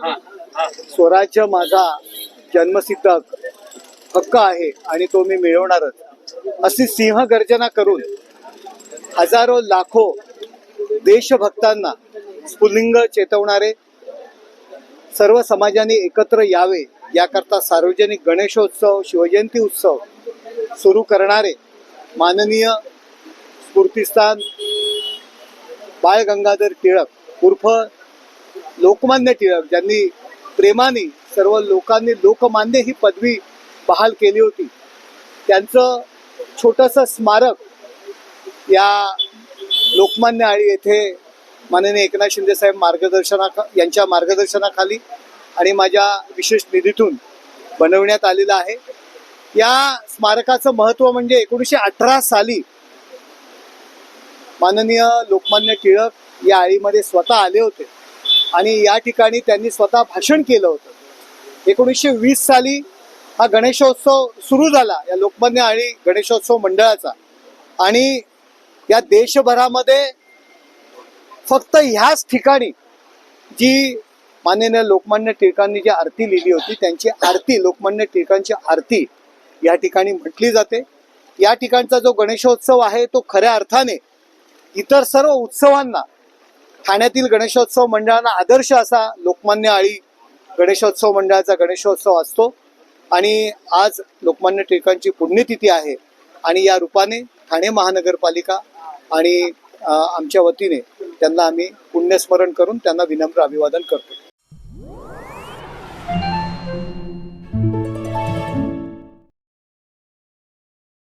स्वराज्य माझा जन्मसिद्ध हक्क आहे आणि तो मी मिळवणारच अशी सिंहगर्जना करून हजारो लाखो देशभक्तांना स्फुल्लिंग चेतवणारे सर्व समाजाने एकत्र यावे याकरता सार्वजनिक गणेशोत्सव शिवजयंती उत्सव सुरू करणारे माननीय स्फूर्तिस्थान बाळ गंगाधर टिळक उर्फ लोकमान्य टिळक, ज्यांनी प्रेमाने सर्व लोकांनी लोकमान्य ही पदवी बहाल केली होती, त्यांचं छोटंसं स्मारक या लोकमान्य आळी येथे माननीय एकनाथ शिंदे साहेब यांच्या मार्गदर्शनाखाली आणि माझ्या विशेष निधीतून बनवण्यात आलेलं आहे. या स्मारकाचं महत्त्व म्हणजे 1918 साली माननीय लोकमान्य टिळक या आळीमध्ये स्वतः आले होते आणि या ठिकाणी त्यांनी स्वतः भाषण केलं होतं. 1920 साली हा गणेशोत्सव सुरू झाला या लोकमान्य आळी गणेशोत्सव मंडळाचा आणि या देशभरामध्ये फक्त ह्याच ठिकाणी जी माननीय लोकमान्य टिळकांनी जी आरती लिहिली होती त्यांची आरती, लोकमान्य टिळकांची आरती या ठिकाणी म्हटली जाते. या ठिकाणचा जो गणेशोत्सव आहे तो खऱ्या अर्थाने इतर सर्व उत्सवांना, ठाण्यातील गणेशोत्सव मंडळांना आदर्श असा लोकमान्य आळी गणेशोत्सव मंडळाचा गणेशोत्सव असतो आणि आज लोकमान्य टिळकांची पुण्यतिथी आहे आणि या रूपाने ठाणे महानगरपालिका आणि आमच्या वतीने त्यांना आम्ही पुण्यस्मरण करून त्यांना विनम्र अभिवादन करतो.